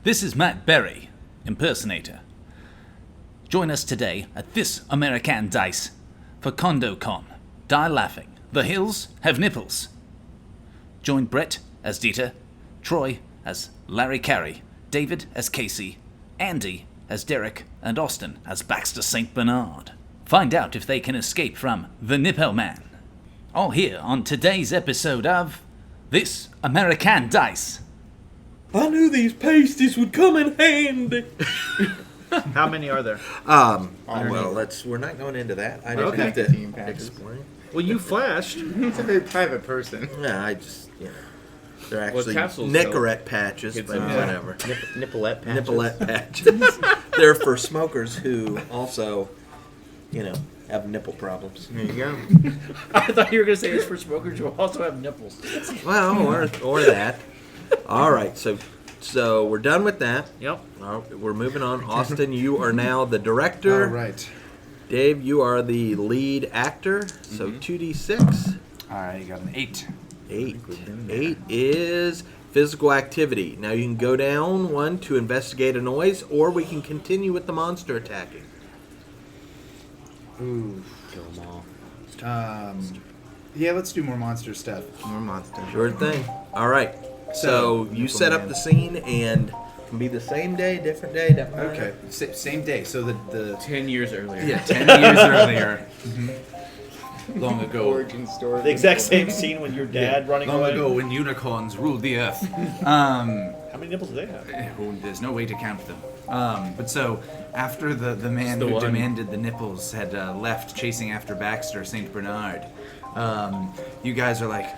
This is Matt Berry, impersonator. Join us today at This American Dice for Condo-Con. Die laughing. The hills have nipples. Join Bret as Dieter, Troy as Larry Kary, David as Casey, Andy as Derek, and Austin as Baxter St. Bernard. Find out if they can escape from the Nipple Man. All here on today's episode of This American Dice. I knew these pasties would come in handy. How many are there? Well, we're not going into that. I didn't have to explain. Well, you flashed. He's a very private person. Yeah, I just, they're actually capsules, Nicorette patches, but whatever. Nippleette patches. Nippleette patches. They're for smokers who also, have nipple problems. There you go. I thought you were going to say it's for smokers who also have nipples. Well, or that. All right, so we're done with that. Yep. We're moving on. Austin, you are now the director. All right. Dave, you are the lead actor. So 2d6. All right, you got an 8. 8. 8 is physical activity. Now you can go down one to investigate a noise, or we can continue with the monster attacking. Ooh. Kill them all. Yeah, let's do more monster stuff. More monster. Sure thing. All right. So you set up the scene, and it can be the same day, different day. Okay. Same day. So the 10 years earlier. Yeah, 10 years earlier. Long ago. origin story. The exact same scene with your dad running Long away. ago when unicorns ruled the earth. How many nipples do they have? There's no way to count them. But so, after the man the who one. demanded the nipples had left chasing after Baxter St. Bernard, you guys are like,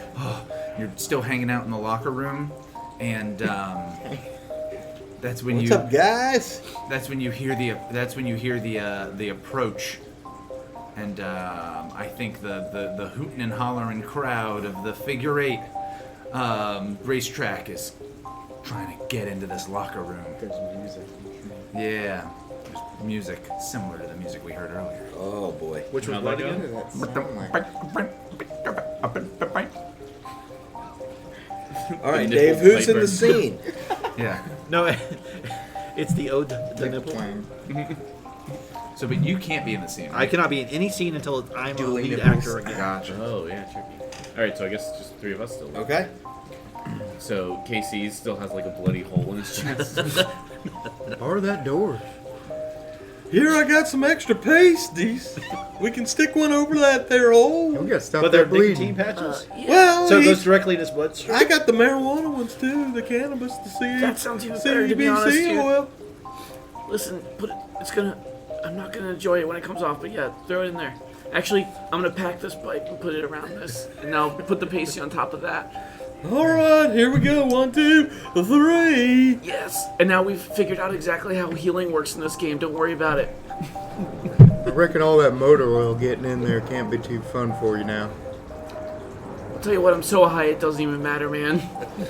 you're still hanging out in the locker room, and that's when What's up, guys? That's when you hear the approach, and I think the hootin' and hollering crowd of the figure 8 racetrack is trying to get into this locker room. There's music. Yeah, there's music similar to the music we heard earlier. Oh boy. Which was what again? What does that sound like? All right, Nipple Dave. Who's in piper. the scene? Yeah. No, it's the ode to the nipple. Playing. So, but you can't be in the scene. I Right? cannot be in any scene until I'm a Dueling lead nipples. actor again. Gotcha. Oh, yeah, tricky. Alright, so I guess just 3 of us still. Okay. So Casey still has like a bloody hole in his chest. Bar that door. Here I got some extra pasties. We can stick one over that there hole. We got stuff But they're that bleeding. nicotine patches? Well, So it goes directly in his bloodstream? I got the marijuana ones too. The cannabis, the CBD. That sounds even better, to be honest, dude. oil. Listen, I'm not gonna enjoy it when it comes off, but yeah, throw it in there. Actually, I'm gonna pack this pipe and put it around this, and now put the pasty on top of that. All right, here we go. 1, 2, 3. Yes, and now we've figured out exactly how healing works in this game. Don't worry about it. I reckon all that motor oil getting in there can't be too fun for you now. I'll tell you what, I'm so high it doesn't even matter, man.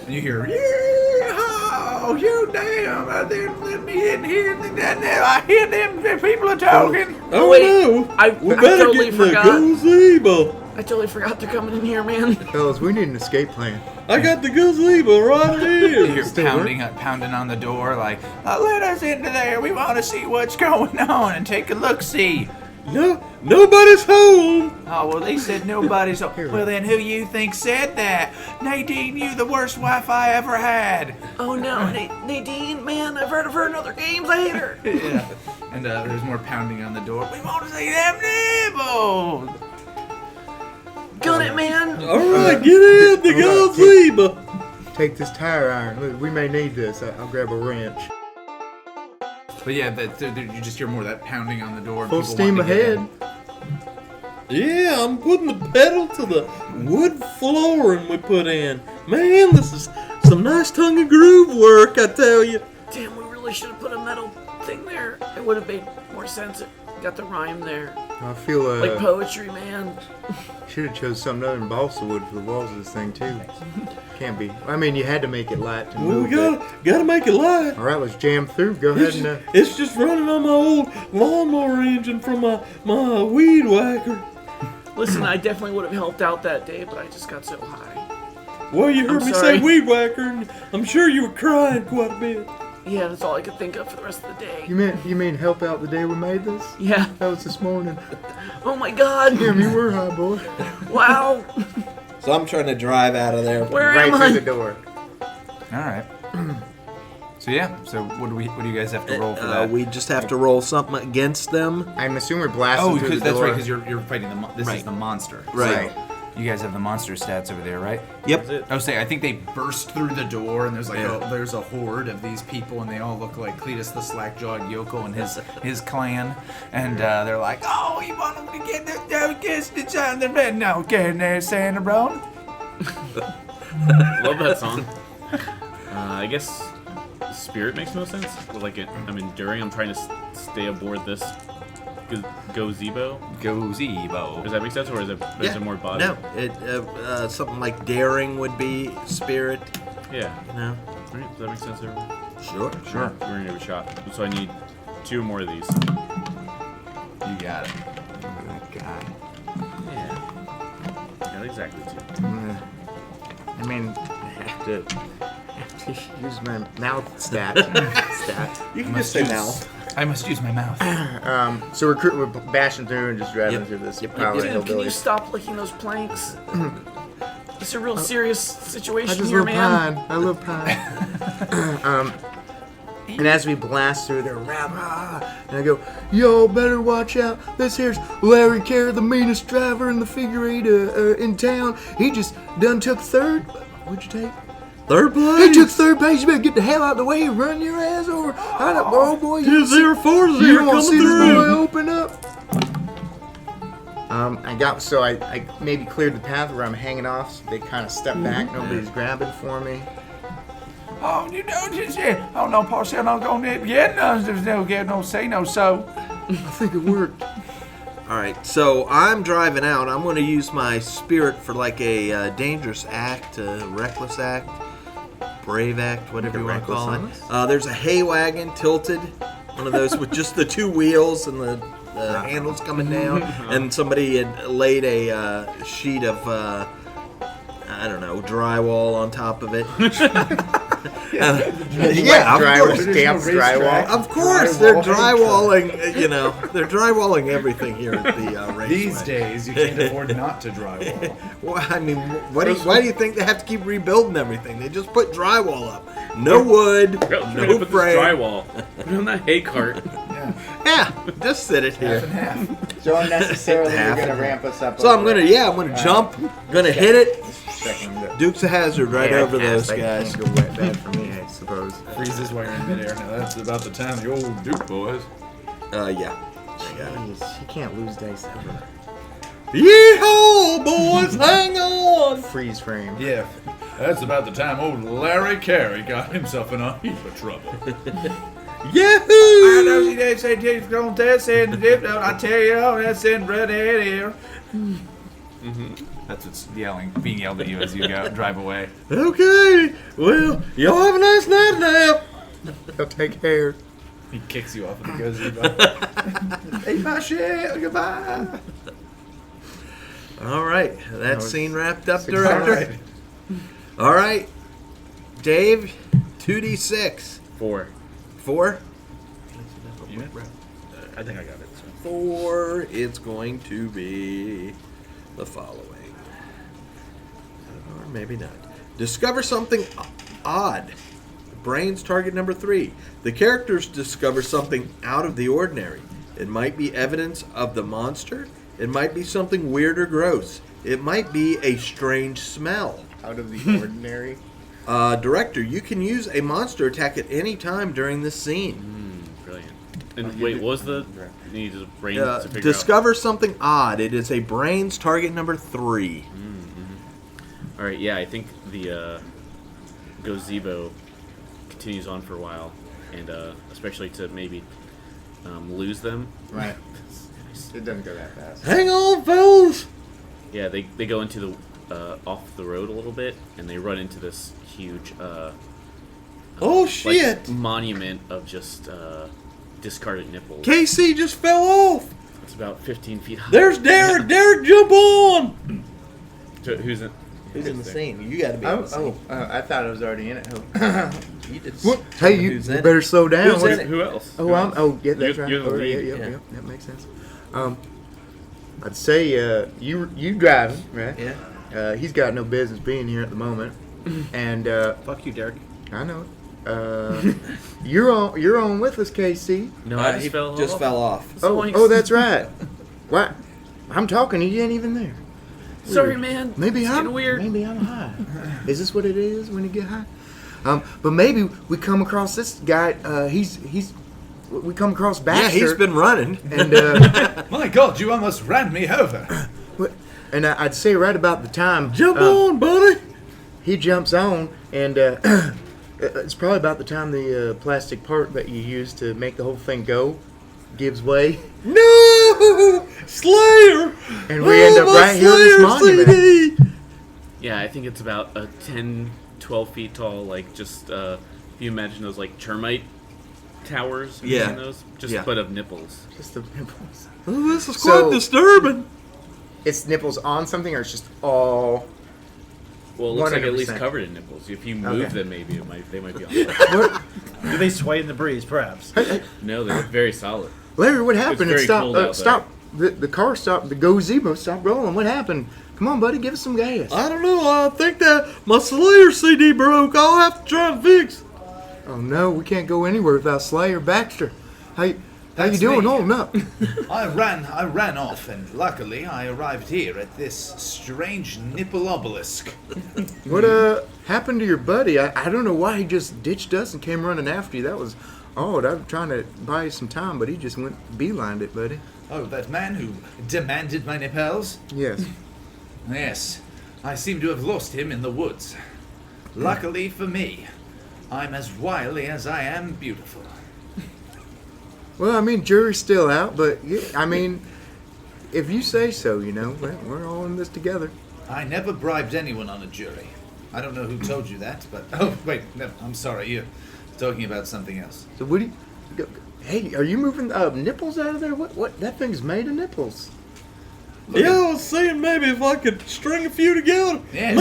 You hear, yeah, you damn! I didn't let me in here. I hear them people are talking. Oh wait, no! I better totally get in the forgot. gazebo. I totally forgot they're coming in here, man. Fellas, we need an escape plan. I got the gazebo right You here. hear pounding on the door like, let us into there. We want to see what's going on and take a look-see. No, nobody's home. Oh, well, they said nobody's home. Well, then who you think said that? Nadine, you the worst wife I ever had. Oh no, Nadine, man, I've heard of her in other games. I hate her. Yeah. And there's more pounding on the door. We want to see them nipples. Gun it, man. All right, get in the gazebo. Take this tire iron. Look, we may need this. I'll grab a wrench. But yeah, you just hear more of that pounding on the door. and Full people steam wanting to get ahead. in. Yeah, I'm putting the pedal to the wood flooring we put in. Man, this is some nice tongue and groove work, I tell you. Damn, we really should have put a metal thing there. It would have made more sense. It got the rhyme there. I feel Like poetry, man. should have chose something other than balsa wood for the walls of this thing too. Can't be. I mean, you had to make it light to Well, move. we gotta make it light. All right, let's jam through. Go ahead and. It's just running on my old lawnmower engine from my weed whacker. Listen, I definitely would have helped out that day, but I just got so high. Well, you heard me sorry. say weed whacker, and I'm sure you were crying quite a bit. Yeah, that's all I could think of for the rest of the day. You mean help out the day we made this? Yeah. That was this morning. Oh my God. Damn, you were high, boy. Wow. So I'm trying to drive out of there. Where Right am I? through the door. All right. So yeah. So what do you guys have to roll for that? We just have to roll something against them. I'm assuming we're blasting Oh, through because the that's door. right. Because you're fighting this Right. is the monster. Right. So you guys have the monster stats over there, right? Yep. I was saying, I think they burst through the door, and there's like Yeah. there's a horde of these people, and they all look like Cletus the Slack-Jawed Yoko and his clan, and they're like, "Oh, you want them to get the guests on the bed? No, get in there, Santa Brown." Love that song. I guess spirit makes no sense. Like I'm enduring. I'm trying to stay aboard this gazebo. Gazebo. Does that make sense, or is it more body? No, it something like daring would be spirit. Yeah. You know. All right. Does that make sense, everyone? Sure. Sure. We're gonna give it a shot. So I need 2 more of these. You got it. That guy. Yeah. Got exactly 2. I mean, I have to use my mouth stat. You can just say now. I must use my mouth. So we're bashing through and just driving Yep. through this Yep, pile yep, of Dude, can you hillbillies. stop licking those planks? It's a real serious I situation just here, love man. pine. I love pine. And as we blast through, they're rah, rah, and I go, "Yo, better watch out! This here's Larry Kary, the meanest driver in the figure eight in town. He just done took third. What'd you take? Third He place. took third place. You better get the hell out of the way and run your ass over. Oh boy, you Is there 4 0 you won't coming see this boy through? open up." I maybe cleared the path where I'm hanging off. So they kind of step back. Nobody's grabbing for me. Oh, you know, just oh no, Parcel, not going to get no, there's no get no say no so. I think it worked. All right, so I'm driving out. I'm going to use my spirit for like a dangerous act, a reckless act, brave act, whatever Like a you want to call reckless it. There's a hay wagon tilted, one of those with just the 2 wheels and the handles coming down, and somebody had laid a sheet of I don't know, drywall on top of it. Yeah, of Drywall, course. damp drywall. Of course, they're drywalling. You know, they're drywalling everything here at the raceway. These days, you can't afford not to drywall. Well, I mean, why do you think they have to keep rebuilding everything? They just put drywall up. No wood, We're gonna no put this frame. drywall. Put it on that hay cart. Yeah, just sit it Half and here. half. So unnecessarily, you're Half gonna of it. ramp us up. So I'm gonna jump, gonna hit it. Checking the Dukes of Hazard right over those guys. Can't go wet bad for me, I suppose. Freezes while you're in midair. Now that's about the time the old Duke boys. Yeah. Jeez, you can't lose dice ever. Yeehaw, boys, hang on. Freeze frame. Yeah, that's about the time old Larry Kary got himself in a heap of trouble. Yahoo! I know they say he's going to send dip. I tell you, that's in Bret here. That's what's being yelled at you as you drive away. Okay, well, y'all have a nice night now. He'll take care. He kicks you off and goes, "Eat my shit, goodbye." All right, that was scene wrapped up, 6 director. All right, Dave, 2d6. 4. 4? I think I got it. So. 4, it's going to be the following. Or maybe not. Discover something odd. Brains target number 3. The characters discover something out of the ordinary. It might be evidence of the monster. It might be something weird or gross. It might be a strange smell. Out of the ordinary. Director, you can use a monster attack at any time during this scene. Brilliant. And wait, what was the? You need to brain to figure Discover something odd. It is a brains target number 3. out. All right, yeah, I think the gazebo continues on for a while, and especially to maybe lose them. Right. It doesn't go that fast. Hang on, fellas! Yeah, they go into the off the road a little bit, and they run into this huge Oh, like, shit! monument of just discarded nipples. KC just fell off! It's about 15 feet high. There's Derek! Derek, jump on! Who's in? Who's in the scene? You gotta be in the scene. I thought I was already in it. You just What? Hey, you who's in better it. slow down. Who's in it? Who else? Oh, Who else? yeah, that's right. You're the Oh, lead. Yeah, that makes sense. I'd say you driving, right? Yeah. He's got no business being here at the moment, and Fuck you, Derek. I know it. You're on with us, KC. No, I He just just fell off. Oh, that's right. What? I'm talking. He ain't even there. Sorry, man. Maybe It's I'm getting weird. Maybe I'm high. Is this what it is when you get high? But maybe we come across this guy. We come across Baxter. Yeah, he's been running. And My God, you almost ran me over. I'd say right about the time. Jump on, buddy. He jumps on, and it's probably about the time the plastic part that you use to make the whole thing go gives way, No! Slayer! and we end up right here at this monument. CD! Yeah, I think it's about a 10, 12 feet tall, like just, if you imagine those like termite towers, have you Yeah. seen those? Just Yeah. but of nipples. Just the nipples. Oh, this is So- quite disturbing. It's nipples on something, or it's just all. Well, it looks like at 100%. least covered in nipples. If you move Okay. them, maybe they might be on fire. What? Do they sway in the breeze, perhaps? No, they look very solid. Larry, what happened? very It stopped. cold out there. Stop. The car stopped. The gazebo stopped rolling. What happened? Come on, buddy, give us some gas. I don't know. I think that my Slayer CD broke. I'll have to try and fix. Oh no, we can't go anywhere without Slayer Baxter. How you That's doing? me. Holding up? I ran off, and luckily I arrived here at this strange nipple obelisk. What happened to your buddy? I don't know why he just ditched us and came running after you. That was odd. I'm trying to buy you some time, but he just went beelined it, buddy. Oh, that man who demanded my nipples? Yes. Yes, I seem to have lost him in the woods. Luckily for me, I'm as wily as I am beautiful. Well, I mean, jury's still out, but yeah, I mean, if you say so, we're all in this together. I never bribed anyone on a jury. I don't know who told you that, but oh wait, no, I'm sorry, you're talking about something else. So what do you? Hey, are you moving nipples out of there? What? That thing's made of nipples. Yeah, I was saying maybe if I could string a few together, Yes.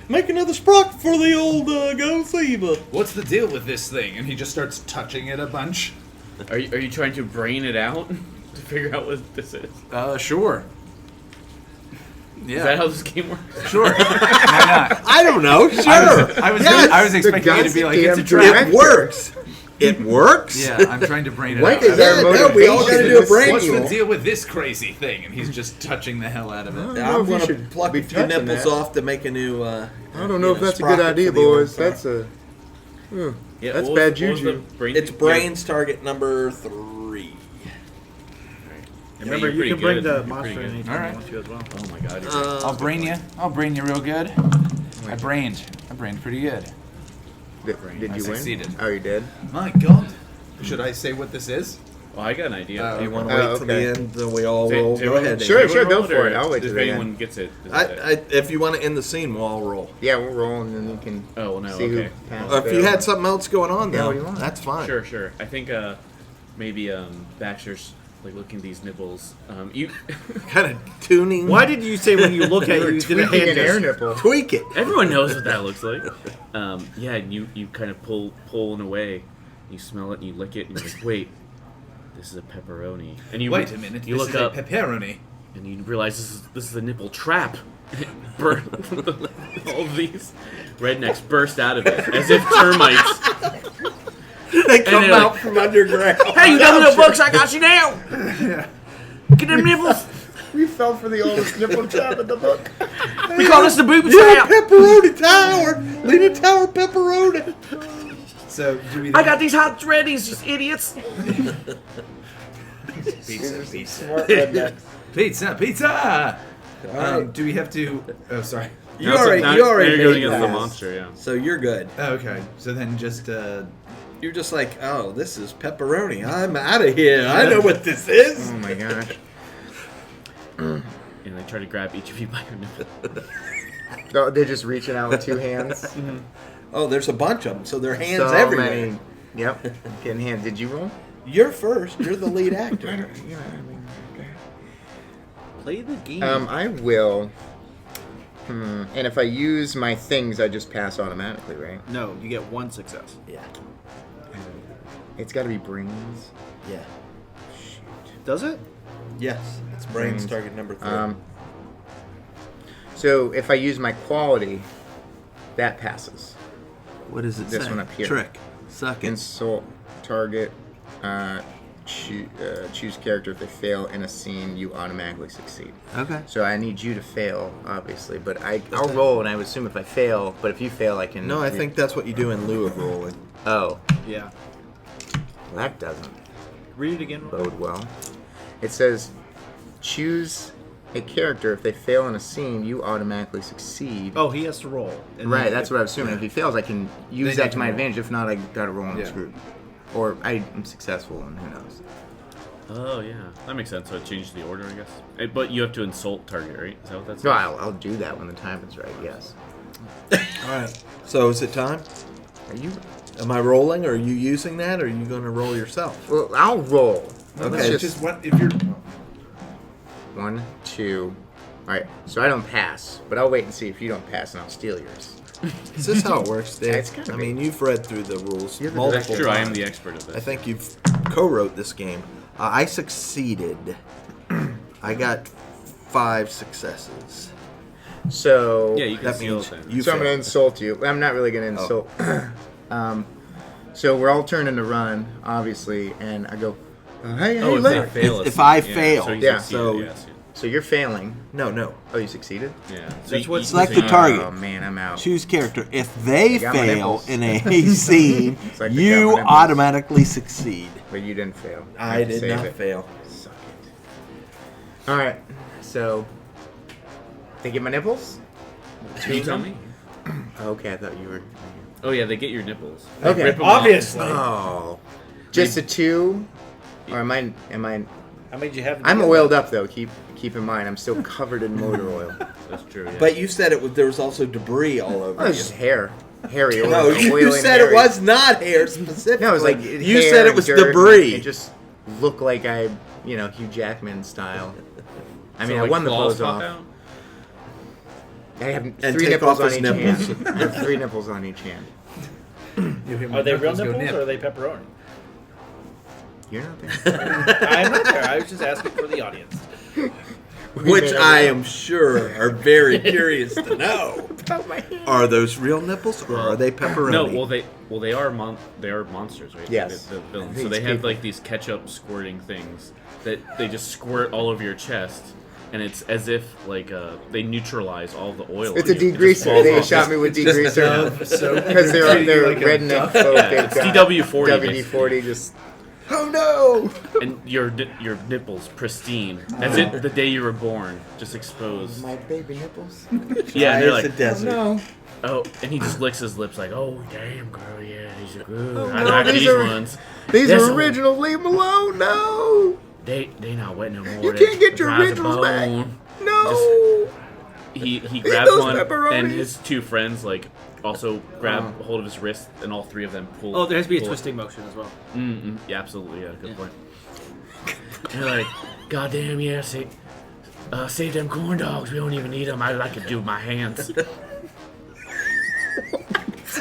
make another sprocket for the old gazebo. What's the deal with this thing? And he just starts touching it a bunch. Are you trying to brain it out to figure out what this is? Sure. Is that how this game works? Sure. Why not? I don't know. Sure. I was expecting you to be like, it's a goddamn trick. It works. It works. Yeah, I'm trying to brain it What out. is Yeah, our we all gotta do a brain What's the roll. deal with this crazy thing? And he's just touching the hell out of it. know I'm if you gonna should pluck be a few touching nipples that. off to make a new. I don't know if that's a good sprocket idea, for the old boys. car. That's a. Yeah, That's what was- bad what was juju. the brain It's thing? brains target number 3. Remember, you're you can pretty bring good. the You're monster pretty in good. anytime Alright. you want to as well. Oh my god. You're I'll brain you real good. I brained pretty good. Did I you win? succeeded. Oh, you did. My God. Should I say what this is? Oh, I got an idea. Do you want Oh, to wait till okay. the end so we all Say- roll? say Go roll. ahead. Sure, Andy. sure, go Roll it, for it. or I'll wait if till the anyone end. gets it. is that it? If you want to end the scene, we'll all roll. Yeah, we'll roll and then you can Oh, well, no, see okay. who passed. Or if you had something else going on, Yeah, though, what do you want? that's fine. Sure. I think maybe Baxter's like looking at these nipples. You Kind of tuning. Why did you say when you look at you did a tweaking hand an air gesture? nipple. Tweak it. everyone knows what that looks like. Yeah, and you kind of pull in away. You smell it and you lick it and you're like, wait, this is a pepperoni. And you Wait a minute. You this look is up a pepperoni. and you realize this is a nipple trap. All of these rednecks burst out of it as if termites. They come they're out like, from underground. Hey, you got the books? I got you now. Get them nipples. We fell for the oldest nipple trap in the book. We call this the booby Yeah, trap. pepperoni tower. Lena Tower pepperoni. So, do we I got these hot threadies, you idiots. Pizza! Do we have to... Oh, sorry. You already Now made you're going against the this. monster, yeah. So you're good. Okay, so then just... You're just like, oh, this is pepperoni. I'm out of here. I know what this is. Oh my gosh. And they try to grab each of you by your nipple. Oh, they're just reaching out with two hands. Oh, there's a bunch of them, so their hands So everywhere. many. Yep. Getting hands. Did you roll? You're first. You're the lead actor. Yeah, I mean, okay. Play the game. I will. And if I use my things, I just pass automatically, right? No, you get 1 success. Yeah. It's got to be brains. Yeah. Does it? Yes. It's brains target number 3. So if I use my quality, that passes. What does it This say? one up here. Trick. Suck it. Insult target. Choose character. If they fail in a scene, you automatically succeed. Okay. So I need you to fail, obviously, but I'll roll, and I would assume if I fail, but if you fail, I can... No, I think that's what you do in lieu of rolling. Oh, Yeah. well, that doesn't Read it again. bode well. It says, choose a character. If they fail in a scene, you automatically succeed. Oh, he has to roll. And Right, then- that's what I was assuming. If he fails, I can use Then that you to my can roll. advantage. If not, I gotta roll and I'm Yeah. screwed. Or I'm successful, and who knows. Oh yeah, that makes sense. So it changes the order, I guess. But you have to insult target, right? Is that what that's? No, I'll do that when the time is right, yes. Alright. So is it time? Are you... Am I rolling, or are you using that, or are you going to roll yourself? Well, I'll roll. Okay. Let's It's just what if you're. 1, 2... Alright, so I don't pass, but I'll wait and see if you don't pass, and I'll steal yours. Is this how it works, Dave? It's gotta I be. mean, you've read through the rules You're the multiple That's true. I am times. the expert of this. I think you've co-wrote this game. I succeeded. I got 5 successes. So... Yeah, you can That steal means it then. you So I'm going to failed. insult you. I'm not really going to insult. So we're all turning to run, obviously, and I go, hey, Oh, if Larry. they fail, If it's- I yeah, fail, so you yeah, succeeded, so- yes, So you're failing. No. Oh, you succeeded? yeah. So That's what- Select so the target. Oh, man, I'm out. Choose character. If they got my fail nipples. in a scene, It's like the you government nipples. automatically succeed. But you didn't fail. I had to did save not it. fail. Suck it. Alright, so... They get my nipples? You tell me. Okay, I thought you were... Oh yeah, they get your nipples. Okay. Rip 'em off. Obviously. Oh. Just a 2? Or am I... How many did you have? I'm oiled up, though. Keep in mind, I'm still covered in motor oil. That's true. Yeah. But you said it was, there was also debris all over Oh, it's you. just hair. Hairy oil. No, you oil and said it hairy. was not hair specifically. No, it was like you hair said it and was dirt, and debris. It just looked like Hugh Jackman style. I mean, So, I like, won the claws pose pop off. out? I have And 3 take nipples off on his each nipples. hand. I have 3 nipples on each hand. Are they real nipples or are they pepperoni? You're not there. I'm not there. I was just asking for the audience. Which I am sure are very curious to know. About my hand. Are those real nipples or are they pepperoni? No, they are monsters, right? Yes. The villains. These So they have people. like these ketchup squirting things that they just squirt all over your chest, and it's as if like they neutralize all the oil. It's on a you. It just degreaser. falls They off. shot me with degreaser. So Because they're like a redneck folk. Yeah, They've it's got DW40 WD-40 just... Oh no! and your nipples pristine, as if the day you were born, just exposed. My baby nipples. Yeah, and they're like, a desert. No. oh, and he just licks his lips like, oh damn, girl, yeah, these are good. Oh, I no, like these these are- ones. These That's are all. original. Leave them alone. No. They not wet no more. You They can't get your dry as a originals back. bone. No. He grabs those one, pepperonis. and his 2 friends like also grab hold of his wrist, and all 3 of them pull. Oh, there has to be a pull it. twisting motion as well. Yeah, absolutely, yeah, good point. And they're like, God damn, yeah, save them corn dogs. We don't even need them. I like to do with my hands.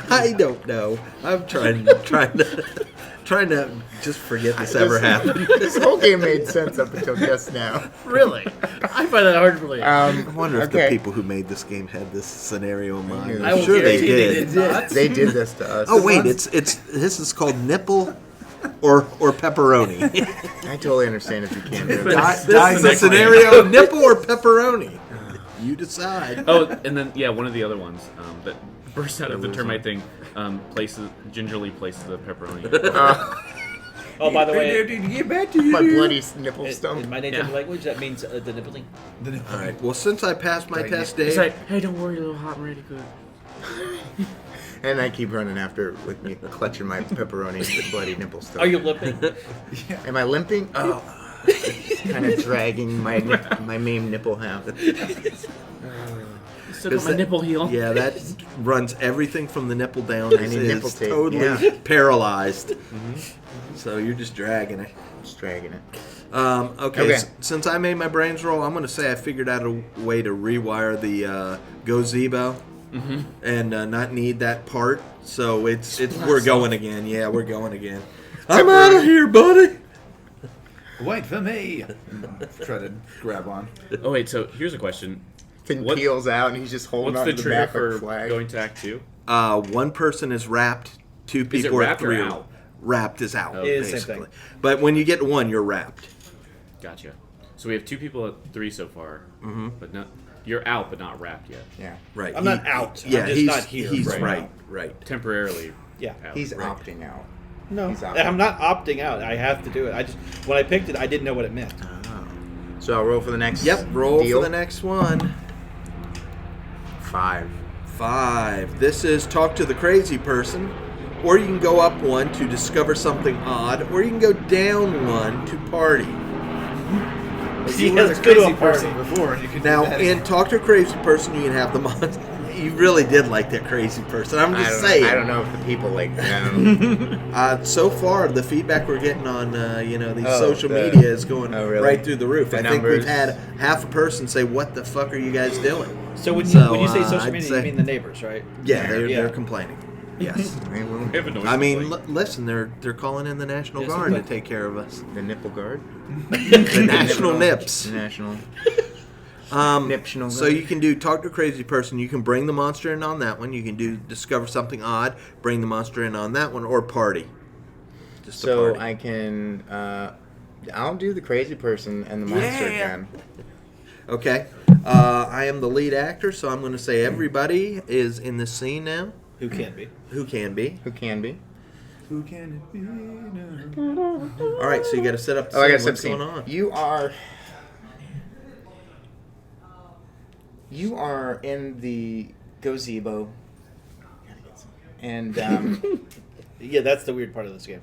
I don't know. I'm trying to just forget this ever happened. This whole game made sense up until just now. Really? I find that hard to believe. I wonder if the Okay. people who made this game had this scenario in mind. I I'm will sure they guarantee did. not. They did this to us. Oh wait, it's this is called nipple or pepperoni. I totally understand if you can't do it. This is a scenario: nipple or pepperoni. You decide. Oh, and then yeah, one of the other ones that bursts out of the termite thing gingerly places the pepperoni. Oh, by the way, My bloody nipple in stump. my native Yeah. language, that means the nippling. All right. Well, since I passed my test, It's Dave, like, hey, don't worry, little hot and ready good. And I keep running after it with me, clutching my pepperoni and bloody nipple stump. Are you limping? Am I limping? Oh. Kind of dragging my main nipple half. Still got my nipple heel. yeah, that runs everything from the nipple down. I need nipple It's tape, totally yeah. paralyzed. So you're just dragging it. Just dragging it. Okay. Since I made my brains roll, I'm going to say I figured out a way to rewire the gazebo and not need that part. So we're going again. Yeah, we're going again. I'm out of here, buddy. Wait for me. Try to grab on. Oh wait, so here's a question. Thing peels out and he's just holding What's on the to the trigger back of for the flag. going to Act 2? One person is wrapped. Two people Is it are wrapped or through. out? Wrapped is out, Oh. It is the same basically. thing. But when you get one, you're wrapped. Gotcha. So we have 2 people at 3 so far, but not. You're out, but not wrapped yet. Yeah. Right. I'm not out. Yeah, I'm just he's not here. He's Right. right. Temporarily. Yeah. Out. He's opting out. No, He's out. I'm not opting out. I have to do it. When I picked it, I didn't know what it meant. So I'll roll for the next Yep. Roll deal. for the next one. 5. 5. This is talk to the crazy person, or you can go up one to discover something odd, or you can go down one to party. You Yeah, were let's the go to crazy a party. person before, and you could Now, do that in again. talk to a crazy person, you can have the monster. You really did like that crazy person. I'm just saying. I don't know if the people like them. So far, the feedback we're getting on these Oh, social the- media is going oh, really? right through the roof. The I think we've numbers. had half a person say, "What the fuck are you guys doing?" So when you say social I'd media, say- you mean the neighbors, right? Yeah, they're Yeah. complaining. Yes. We have a noise I mean, complaint. listen, they're calling in the National Yes, Guard to okay. take care of us. The nipple guard. The National Nips. The national. So you can do talk to a crazy person. You can bring the monster in on that one. You can do discover something odd, bring the monster in on that one, or party. Just a So party. I can. I'll do the crazy person and the monster again. Okay. I am the lead actor, so I'm going to say everybody is in the scene now. Who can be? Who can be? Who can be? Who can it be now? All right, so you got to set up the Oh, I scene. got What's some going on? You are in the gazebo, and Yeah, that's the weird part of this game.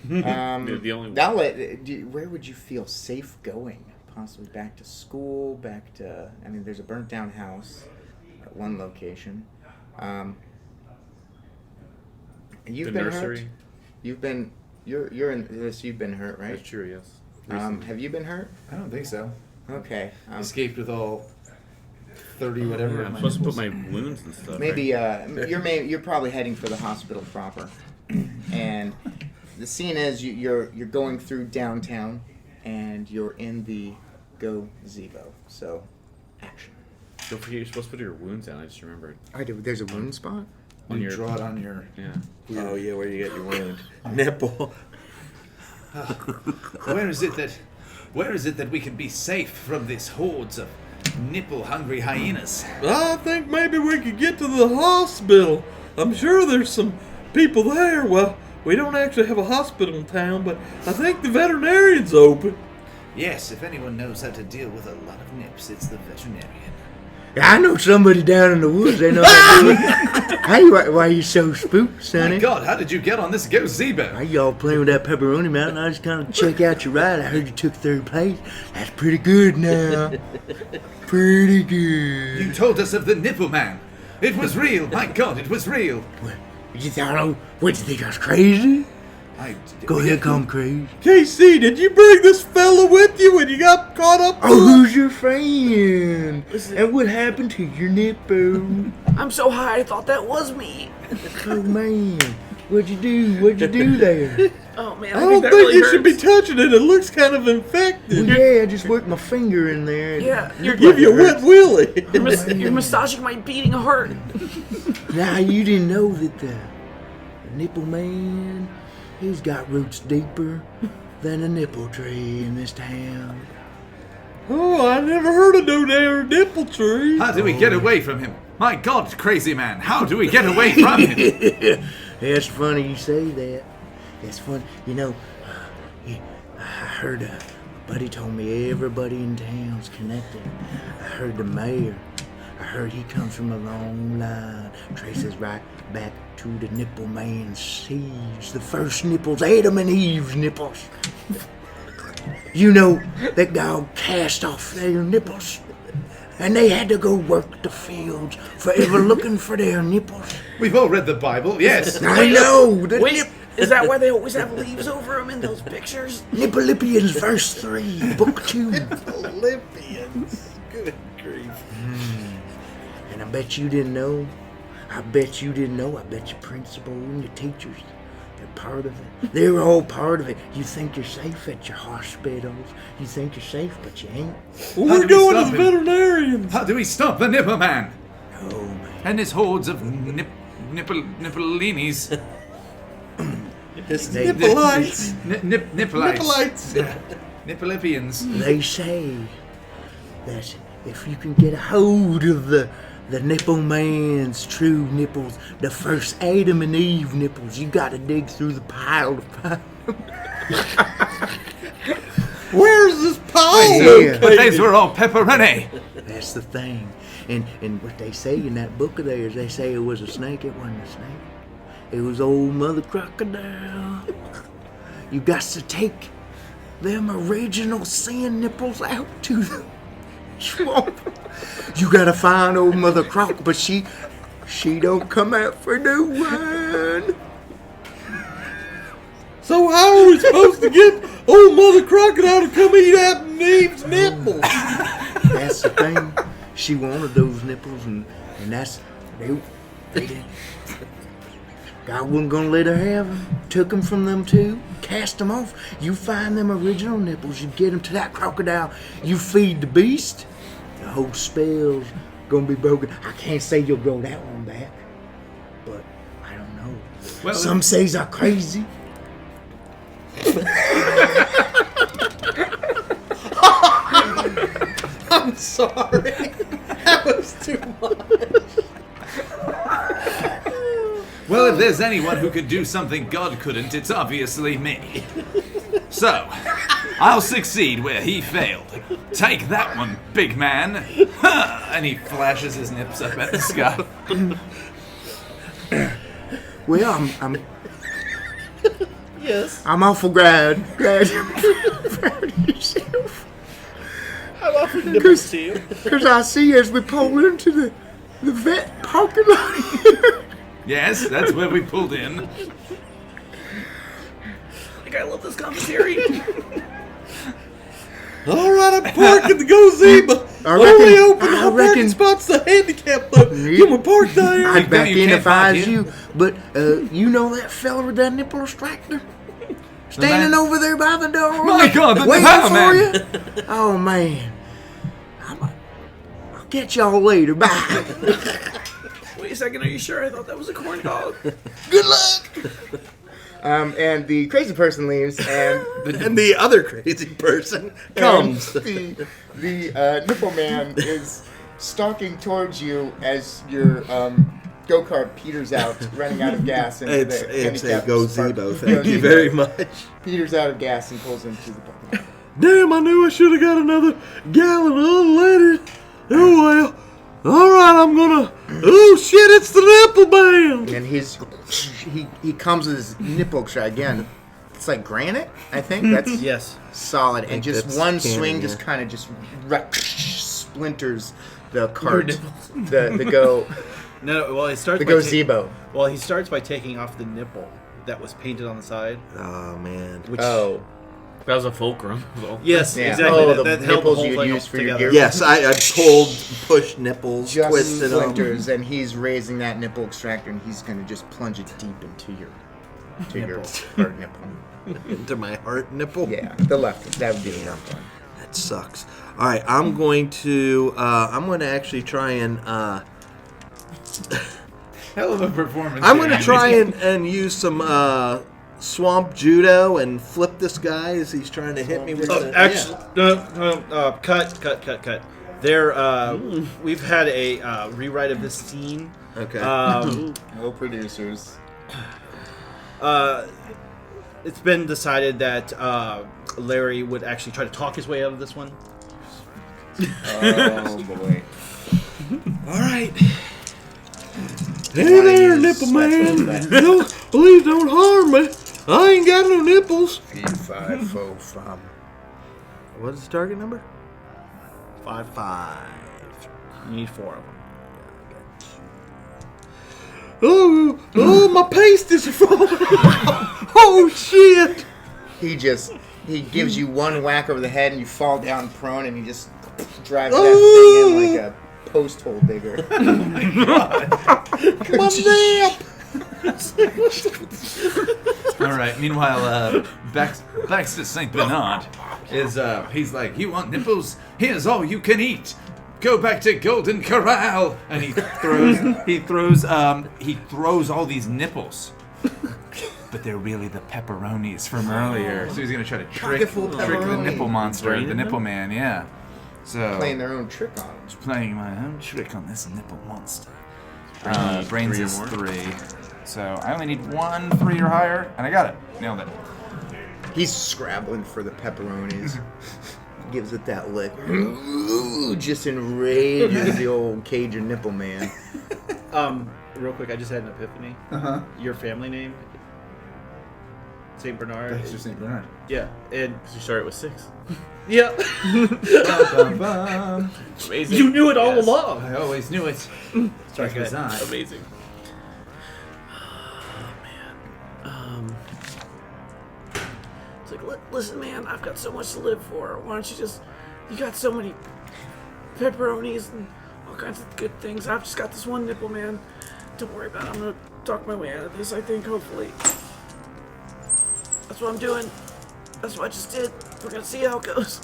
The only where would you feel safe going? Possibly back to school, back to. I mean, there's a burnt down house at one location. You've the been nursery. hurt. You're in this. You've been hurt, right? That's true. Yes. Have you been hurt? I don't think so. Okay. Escaped with all 30 whatever. I'm supposed to put my wounds and stuff. Maybe right? you're probably heading for the hospital proper, and the scene is you're going through downtown, and you're in the gazebo. So, action. Don't forget, you're supposed to put your wounds down. I just remembered. There's a wound spot. On You your draw it on your. yeah. Oh, yeah, where you get your wound. Nipple. Where is it that we can be safe from this hordes of nipple-hungry hyenas? I think maybe we could get to the hospital. I'm sure there's some people there. Well, we don't actually have a hospital in town, but I think the veterinarian's open. Yes, if anyone knows how to deal with a lot of nips, it's the veterinarian. I know somebody down in the woods. They know how to do it. Hey, why you so spooked, Sonny? My God, how did you get on this gazebo? Why y'all playing with that pepperoni mountain? I just kind of check out your ride. I heard you took 3rd place. That's pretty good now. Pretty good. You told us of the Nipple Man. It was real. My God, it was real. You thought, what, you think I was crazy? I, Go ahead, come crazy. KC, did you bring this fella with you when you got caught up? Oh, who's your friend? And what happened to your nipple? I'm so high, I thought that was me. Oh, man. What'd you do? What'd you do there? Oh man, I think don't that think really you should be hurts. touching it. It looks kind of Well, infected. yeah, I just worked my finger in there. Yeah, you're, Give you a wet willy. you're massaging my beating heart. Now, you didn't know that the Nipple Man, he's got roots deeper than a nipple tree in this town. Oh, I never heard of no damn nipple tree. How do we get away from him? My God, crazy man, how do we get away from him? It's funny you say that. It's fun. You know, I heard a buddy told me everybody in town's connected. I heard the mayor. I heard he comes from a long line. Traces right back to the Nipple Man's seeds. The first nipples, Adam and Eve's nipples. You know, that dog cast off their nipples. And they had to go work the fields, forever looking for their nipples. We've all read the Bible, yes. I know. Is that why they always have leaves over them in those pictures? Nippolipians, verse 3, book 2. Olympians. Good grief. And I bet you didn't know. I bet you your principal and your teachers, they're part of it. They're all part of it. You think you're safe at your hospitals. You think you're safe, but you ain't. We're going to the veterinarians. How do we stop the Nipple Man Oh, man. and his hordes of nippleinis? It's They- Nippolites. Nippolites. Nippleipians. They say that if you can get a hold of the Nipple Man's true nipples, the first Adam and Eve nipples, you gotta dig through the pile to find them. Where's this pile? Yeah. But these were all pepperoni. That's the thing. And what they say in that book of theirs, they say it was a snake. It wasn't a snake. It was old Mother Crocodile. You got to take them original sin nipples out to the swamp. You gotta find old Mother Croc, but she don't come out for no one. So how are we supposed to get old Mother Crocodile to come eat Adam and Eve's nipples? That's the thing. She wanted those nipples, and that's they didn't. God wasn't gonna let her have them. Took them from them too. Cast them off. You find them original nipples. You get them to that crocodile. You feed the beast. The whole spell's gonna be broken. I can't say you'll grow that one back, but I don't know. Well, Some says I'm crazy. I'm sorry. That was too much. Well, if there's anyone who could do something God couldn't, it's obviously me. So, I'll succeed where he failed. Take that one, big man. And he flashes his nips up at the sky. Well, I'm Yes. I'm awful glad proud of yourself. I'm offering nipples to you. Because I see as we pull into the vet parking lot here. Yes, that's where we pulled in. Like, I love this commentary. All right, I'm parking the gazebo. I Only reckon- open I the parking reckon- spots the handicap though. You can park there. I'd back you in can't if I park was here. you. But you know that fella with that nipple extractor? Standing man- over there by the door. My God, the waiting power for man. you. Oh, man. I'll catch y'all later. Bye. Wait a second, are you sure? I thought that was a corn dog. Good luck. And the crazy person leaves, and And the other crazy person comes. the Nipple Man is stalking towards you as your go-kart peters out, running out of gas. Into It's the a handicapped gazebo. park- Thank you gazebo. very much. Peters out of gas and pulls into the parking lot. Damn, I knew I should have got another gallon unleaded. Oh well. All right, I'm gonna. Oh shit! It's the Nipple Man. And he comes with his nipple extract again. It's like granite, I think. That's Yes. solid, and just that's one canon, swing yeah. just kind of just splinters the cart, the go No, well, he starts the by gazebo. well, he starts by taking off the nipple that was painted on the side. Oh man. Which Oh, That was a fulcrum. Though. yes, yeah. exactly. Oh, that the held nipples whole you'd thing use for your together. gear. Yes, I pulled, pushed nipples, just twisted them. splinters, and he's raising that nipple extractor, and he's gonna just plunge it deep into your heart nipple. into my heart nipple. Yeah, the left one. That would be the left one. That sucks. All right, I'm going to actually try and Hell of a performance. I'm there, going to Andy. try and use some swamp judo and flip this guy as he's trying to hit me with Oh, the actually, cut. There, we've had a rewrite of this scene. Okay. No producers. It's been decided that Larry would actually try to talk his way out of this one. Oh boy. All right. Hey there, Nipple Man. No, please don't harm me. I ain't got no nipples. 545. What is the target number? 5. You need 4 of them. Oh, my paste is falling. Oh, shit. He gives you one whack over the head and you fall down prone and he just drives that thing in like a post hole digger. My nap. All right. Meanwhile, Baxter St. Bernard is he's like, you want nipples? Here's all you can eat. Go back to Golden Corral, and he throws all these nipples. But they're really the pepperonis from earlier. So he's gonna try to trick the nipple monster, the Nipple Man. Yeah. So Playing their own trick on him. just playing my own trick on this nipple monster. Brains is 3. So I only need 1 3 or higher, and I got it. Nailed it. He's scrabbling for the pepperonis. Gives it that lick. Ooh, just enrages the old Cajun Nipple Man. Real quick, I just had an epiphany. Your family name, St. Bernard. Baxter St. Bernard. Yeah, and You started with 6. yeah, Amazing. you knew it all Yes. along. I always knew it. Sorry, Because guys. I. Amazing. It's like, listen, man, I've got so much to live for. Why don't you just... You got so many pepperonis and all kinds of good things. I've just got this one nipple, man. Don't worry about it. I'm going to talk my way out of this, I think, hopefully. That's what I'm doing. That's what I just did. We're going to see how it goes.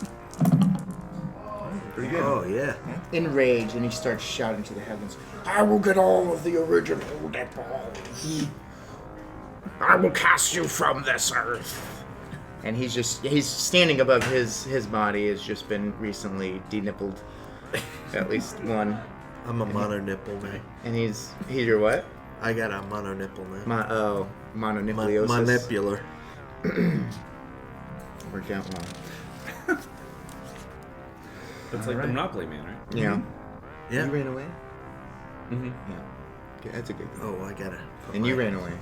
Pretty good. Oh, yeah. Enraged, and he starts shouting to the heavens, I will get all of the original nipples. I will cast you from this earth. And he's standing above his body has just been recently denippled. At least one. I'm a mono nipple, man. And he's your what? I got a mono nipple, man. Mononippliosis. Manipular. Worked out well. That's like the Monopoly Man, right? Yeah. Yeah. You ran away? Mm-hmm. Yeah. Okay, that's a good one. Oh, I gotta. And you ran away.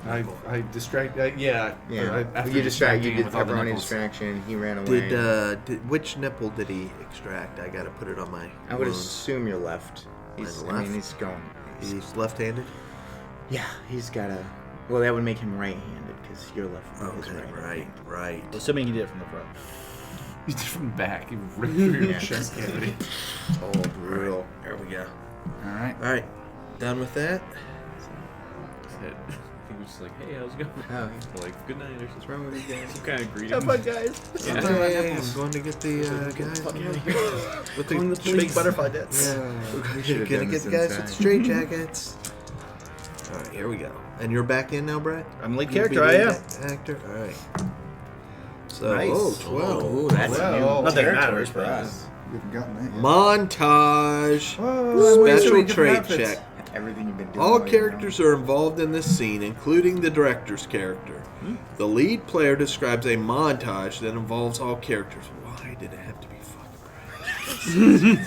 I distract. Yeah. Yeah. After You distracting him did with all the pepperoni nipples. distraction. He ran away. Which nipple did he extract? I gotta put it on my. I would wounds. assume you're left. Mine's I mean, left? he's going. He's left-handed. Yeah, he's got a. Well, that would make him right-handed because you're left. His Okay, right. Assuming he did it from the front. You did from the back. You ripped through your Yeah. chest cavity. Oh, brutal. There we go. All right. All right, done with that. I think we're just like, hey, how's it going? Oh, We're like, good night, or what's wrong with you guys? some kind of greeting. Have fun, guys. Yeah. Okay, I'm going to get the guys with the Big butterfly nets. Yeah, should've gonna done get this the guys with the inside. straight jackets. All right, here we go. And you're back in now, Brett? I'm lead You character. be I the am. actor. All right. So, Nice. 12. Ooh, that's Well, new not that it territory matters, for but- us. We haven't gotten that yet. Montage. Oh, wait, so Special many different trait outfits. check. Everything you've been doing. All while you're characters are involved in this scene, including the director's character. The lead player describes a montage that involves all characters. Why did it have to be fucking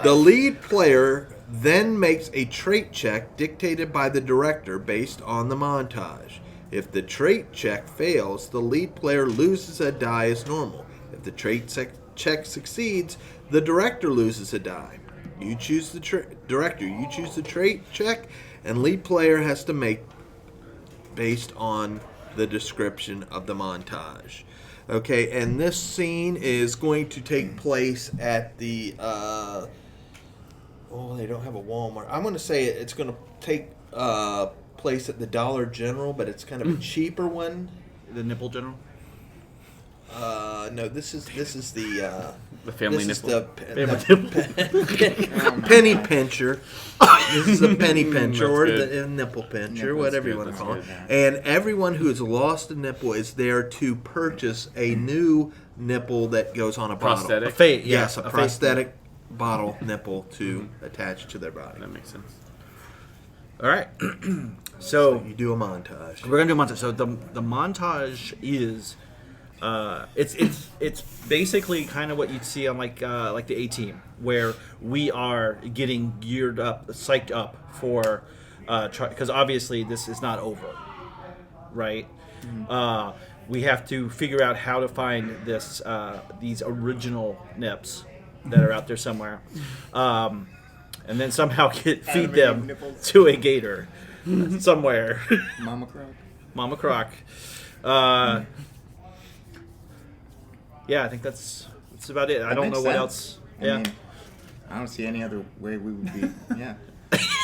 The lead player then makes a trait check dictated by the director based on the montage. If the trait check fails, the lead player loses a die as normal. If the trait check succeeds, the director loses a die. You choose the director. You choose the trait check, and lead player has to make based on the description of the montage. Okay, and this scene is going to take place at the. They don't have a Walmart. I'm going to say it's going to take place at the Dollar General, but it's kind of a cheaper one. The nipple general. No, this is the family this nipple. Is the penny pincher. This is a penny pincher or good. the nipple pincher, Nipple's whatever you good, want to that's call it. good. And everyone who has lost a nipple is there to purchase a new nipple that goes on a Prosthetic? bottle. Yes, Yes, a face prosthetic bottle nipple to attach to their body. That makes sense. All right. So You do a montage. we're gonna do a montage. So the montage is, it's basically kind of what you'd see on like the A-Team, where we are getting geared up, psyched up for, because obviously this is not over, right? We have to figure out how to find these original nips that are out there somewhere, and then somehow feed them to a gator. somewhere. Mama Croc. Mama Croc. Yeah, I think that's about it. I don't know what else. Yeah. I don't see any other way we would be. Yeah.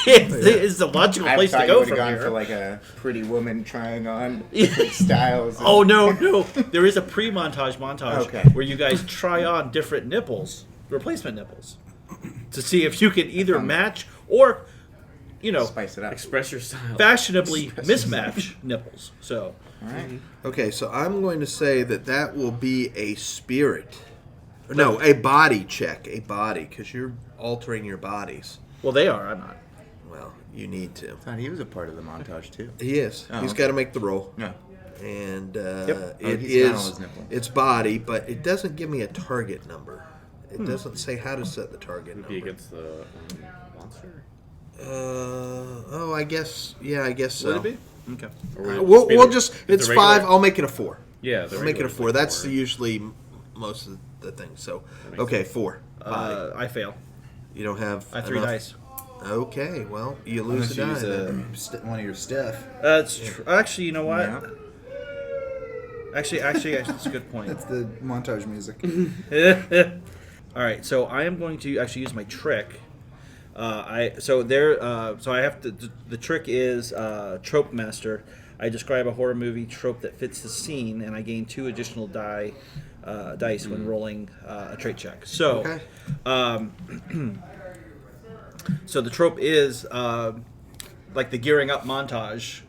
It's a logical I place to thought go you would from have gone here. for like a Pretty Woman trying on styles. And, Oh no! There is a montage Okay. where you guys try on different nipples, replacement nipples, to see if you can either match or, spice it up. Express your style. fashionably mismatch nipples. So, All right. Okay, so I'm going to say that will be a spirit. No, a body check. A body, because you're altering your bodies. well, they are. I'm not. Well, you need to. I thought he was a part of the montage too. He is. Oh, He's okay. got to make the roll. Yeah. And Yep. it he's got all is his nipple. it's body, but it doesn't give me a target number. It doesn't say how to set the target Would be number. against the monster. I guess. Yeah, I guess so. Would it be? Okay. Or would it We'll be just. the It's regular- 5. I'll make it a 4. Yeah, the I'll make it a regular 4. like That's 4. usually most of the things. So, makes okay, 4. Body. I fail. You don't have. I have 3 enough? dice. Okay, well, you lose Unless a you die. use then. one of your stuff. Actually, you know what? Yeah. Actually, that's a good point. That's the montage music. All right, so I am going to actually use my trick. So I have to. The trick is trope master. I describe a horror movie trope that fits the scene, and I gain 2 additional dice when rolling a trait check. So, Okay. so the trope is like the gearing up montage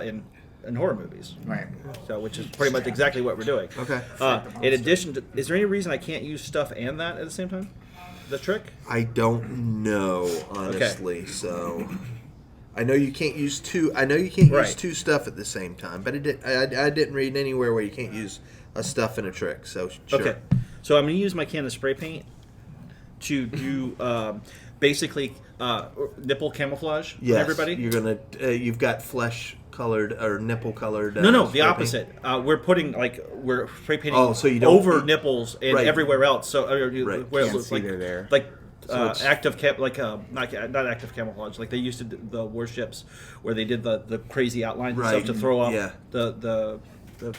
in horror movies. Right. So, which is pretty much exactly what we're doing. Okay. In addition to, is there any reason I can't use stuff and that at the same time? The trick? I don't know, honestly. So, I know you can't use 2. I know you can't use Right. 2 stuff at the same time, but I didn't read anywhere where you can't use a stuff and a trick. So, sure. Okay. So I'm going to use my can of spray paint to do basically nipple camouflage on Yes, everybody. you're gonna. You've got flesh colored or nipple colored. No, the spray paint. opposite. We're spray painting Oh, so you don't- over nipples and Right. everywhere else. So Right. where it Can't looks see like they're there. like So it's- active not active camouflage like they used to do the warships where they did the crazy outlines and Right. stuff to throw off Yeah. the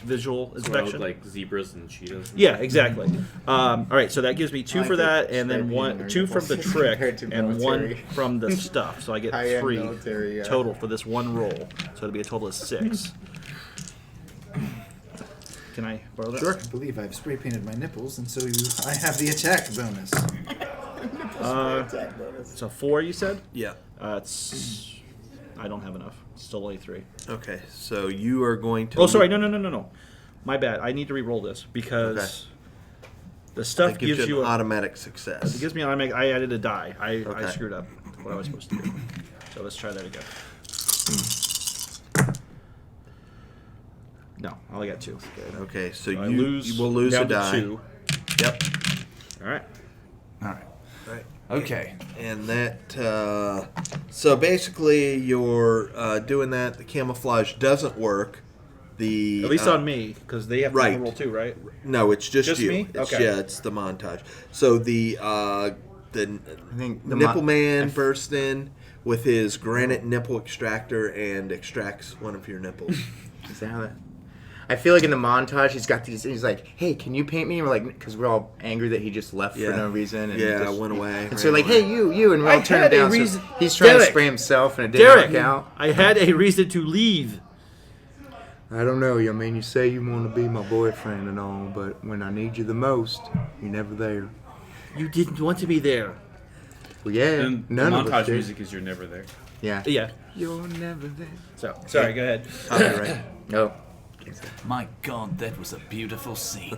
visual inspection. Like zebras and cheetahs. Yeah, exactly. All right, so that gives me 2 I for like that, the and then spray painting 2 from the nipples trick, compared to and 1 military. from the stuff. So I get High-end 3 military, yeah. total for this one roll. So it'll be a total of 6. Can I borrow that? Sure. I believe I've spray painted my nipples, and so I have the attack bonus. So 4, you said? Yeah. It's. I don't have enough. Still only 3. Okay. So you are going to. Oh, sorry. No. My bad. I need to re-roll this because the stuff That gives gives you you an automatic success. It gives me an automatic. I added a die. I Okay. screwed up what I was supposed to do. So let's try that again. No, I only got 2. Okay, so I you will lose a down to die. 2. Yep. All right. All right. Right. Okay. And that. So basically, you're doing that. The camouflage doesn't work. The At least on me, because they have to right. roll 2, right? No, it's just you. me? It's, Okay. Yeah, it's the montage. So the I think the nipple man bursts in with his granite nipple extractor and extracts one of your nipples. Is that how that? I feel like in the montage he's got these. He's like, "Hey, can you paint me?" And we're like, because we're all angry that he just left Yeah. for no reason. And Yeah, just, went away. And so like, "Hey, you," and we're all I turning had a down. So reason- he's trying to Derek! spray himself, and it didn't Derek, work out. I had a reason to leave. I don't know. I mean, you say you want to be my boyfriend and all, but when I need you the most, you're never there. You didn't want to be there. Well, yeah, And the none of us montage did. music is "You're Never There." Yeah. Yeah. You're never there. So sorry. Go ahead. Copyright. Oh. My God, that was a beautiful scene.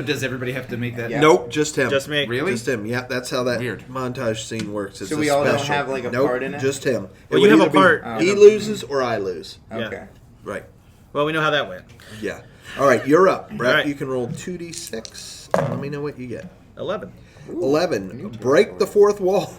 Does everybody have to make that? Yeah. Nope, just him. Just me. Really? Just him. Yeah, that's how that Weird. montage scene works. It's So a we all don't special. have, like, a nope, part in it? Just him. Well, It you would have a either be part. He loses or I lose. Yeah. Okay. Right. Well, we know how that went. Yeah. All right, you're up, Bret. All right. You can roll 2d6. Let me know what you get. 11. 11. Break the fourth wall.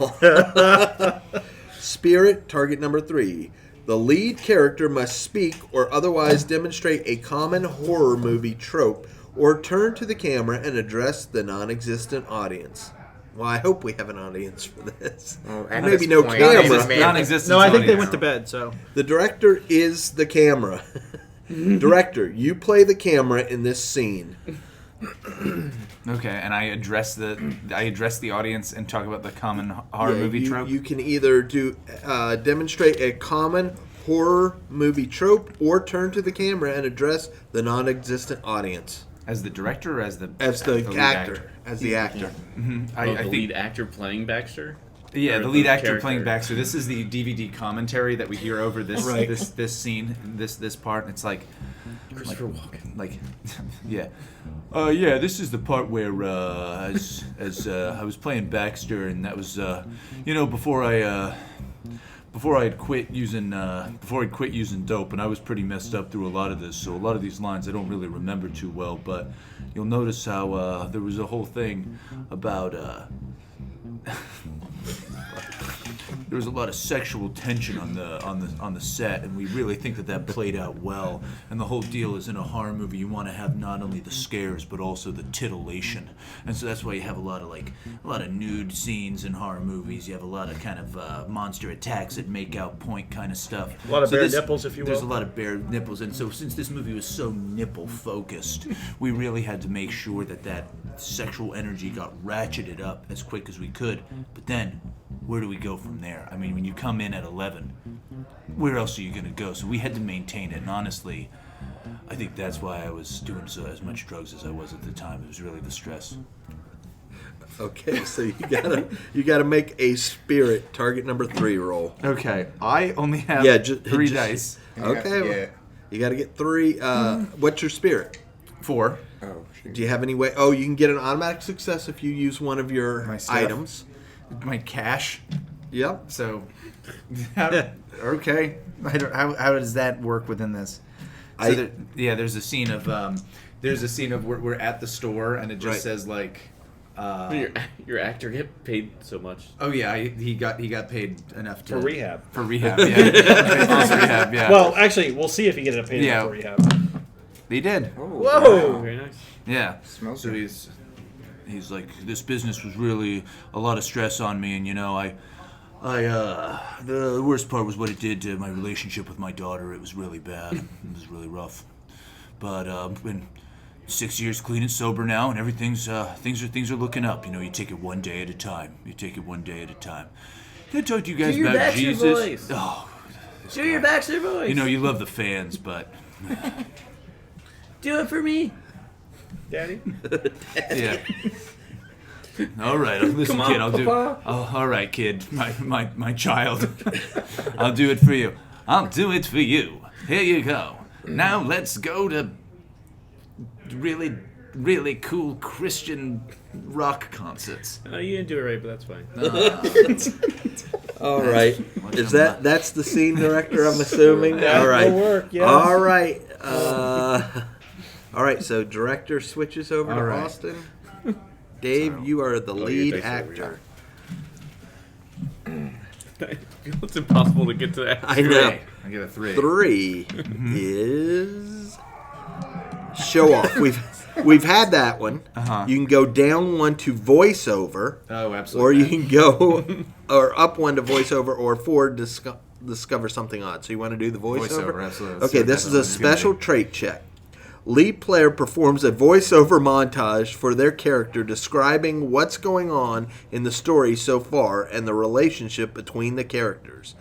Spirit, target number 3. The lead character must speak or otherwise demonstrate a common horror movie trope or turn to the camera and address the non-existent audience. Well, I hope we have an audience for this. Well, at Maybe this no point, camera. man. Non-existent. No, I think they audience. went to bed. So The director is the camera. Director, you play the camera in this scene. Okay, and I address the audience and talk about the common horror movie trope. You can either demonstrate a common horror movie trope or turn to the camera and address the non-existent audience. As the director or as the As lead actor. As the actor. I the think lead actor playing Baxter? yeah, Or the lead actor character? playing Baxter. This is the DVD commentary that we hear over this Right. this scene, this part. It's like Christopher Walken. like yeah. Yeah, this is the part where as I was playing Baxter, and that was before I'd quit using dope, and I was pretty messed up through a lot of this. So a lot of these lines I don't really remember too well, but you'll notice how there was a whole thing about there was a lot of sexual tension on the set, and we really think that played out well. And the whole deal is, in a horror movie, you want to have not only the scares but also the titillation, and so that's why you have a lot of nude scenes in horror movies. You have a lot of kind of monster attacks at make out point kind of stuff. a lot of bare nipples, if you will. There's a lot of bare nipples, and so since this movie was so nipple focused, we really had to make sure that sexual energy got ratcheted up as quick as we could. But then, where do we go from there? I mean, when you come in at 11, where else are you going to go? So we had to maintain it, and honestly, I think that's why I was doing as much drugs as I was at the time. It was really the stress. Okay, so you gotta make a spirit target number 3 roll. Okay, I only have three dice. Okay, Yeah. you gotta get 3. What's your spirit? 4. Oh, shoot. Do you have any way? Oh, you can get an automatic success if you use one of your My stuff. items. My cash. Yep. So, Okay. How does that work within this? there's a scene of we're at the store, and it just Right. says like. Your actor get paid so much. Oh yeah, he got paid enough to for rehab. For rehab, yeah. False rehab, yeah. Well, actually, we'll see if he gets paid Yeah. for rehab. He did. Oh, Whoa! Very nice. Yeah. Smells So good. he's like, this business was really a lot of stress on me, and the worst part was what it did to my relationship with my daughter. It was really bad. It was really rough. But been 6 years clean and sober now, and everything's things are looking up. You take it one day at a time. Can I talk to you guys Do your about Baxter Jesus? voice. Oh, Do your Baxter voice. you love the fans, but Do it for me. Daddy? yeah. All right, listen, Come on, kid. I'll do. Papa. Oh, all right, kid. My child. I'll do it for you. I'll do it for you. Here you go. Now let's go to really, really cool Christian rock concerts. You didn't do it right, but that's fine. All right. That's the scene director? I'm assuming. That All right. will work, yes. All right. All right. So director switches over All to right. Austin. Dave, you are the your lead dice are over actor. It's impossible to get to that. I know. I get a 3. 3 is show off. We've had that one. Uh-huh. You can go down one to voiceover, Oh, absolutely. or you can go or up one to voiceover, or 4 discover something odd. So you want to do the voiceover? Voiceover, absolutely. Let's see Okay, what this that is a one's gonna special be. trait check. Lead player performs a voiceover montage for their character describing what's going on in the story so far and the relationship between the characters.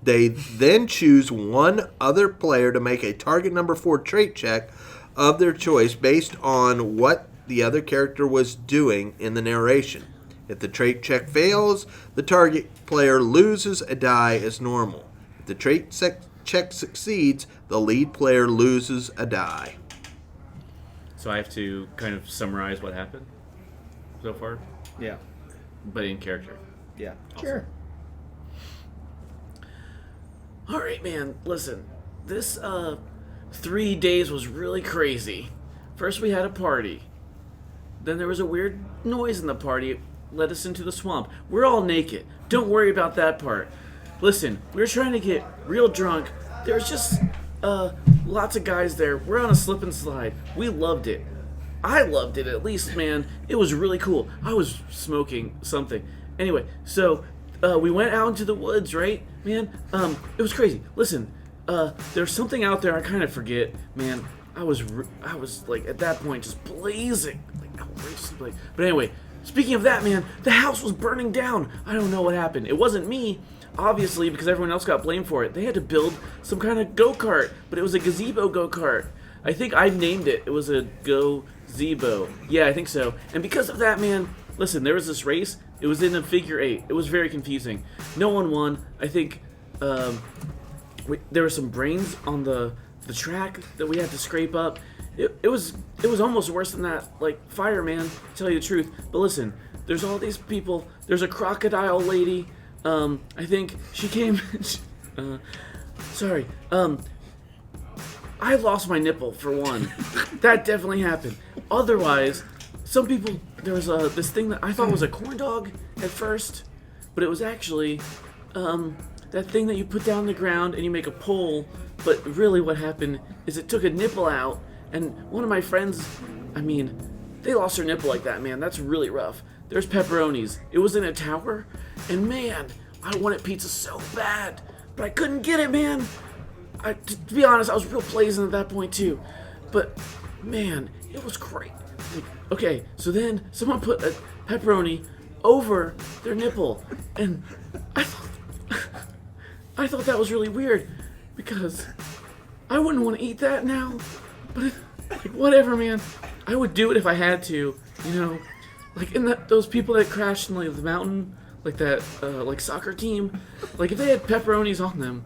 They then choose one other player to make a target number 4 trait check of their choice based on what the other character was doing in the narration. If the trait check fails, the target player loses a die as normal. If the trait check succeeds, the lead player loses a die. So I have to kind of summarize what happened so far, Yeah. but in character. Yeah. Sure. All right, man. Listen, this 3 days was really crazy. First, we had a party. Then there was a weird noise in the party. It led us into the swamp. We're all naked. Don't worry about that part. Listen, we were trying to get real drunk. There was just lots of guys there. We're on a slip and slide. We loved it. I loved it, at least, man. It was really cool. I was smoking something. Anyway, so we went out into the woods, right, man? It was crazy. Listen, there's something out there I kind of forget, man. I was like at that point just blazing, like outrageously blazing. But anyway, speaking of that, man, the house was burning down. I don't know what happened. It wasn't me, obviously, because everyone else got blamed for it. They had to build some kind of go-kart, but it was a gazebo go-kart. I think I named it. It was a gazebo. Yeah, I think so. And because of that, man, listen, there was this race. It was in a figure 8. It was very confusing. No one won. I think there were some brains on the track that we had to scrape up. It was almost worse than that, like fire, man, to tell you the truth. But listen, there's all these people. There's a crocodile lady. I think she came. Sorry. I lost my nipple for one. That definitely happened. Otherwise, some people. There was this thing that I thought was a corn dog at first, but it was actually that thing that you put down on the ground and you make a pole. But really what happened is it took a nipple out, and one of my friends, I mean, they lost their nipple like that, man. That's really rough. There's pepperonis. It was in a tower, and man, I wanted pizza so bad, but I couldn't get it, man. To be honest, I was real blazing at that point too. But man, it was great. Like, okay, so then someone put a pepperoni over their nipple, and I thought that was really weird. Because I wouldn't want to eat that now, but like, whatever, man. I would do it if I had to, you know. Like in those people that crashed in like the mountain, like that like soccer team. Like if they had pepperonis on them,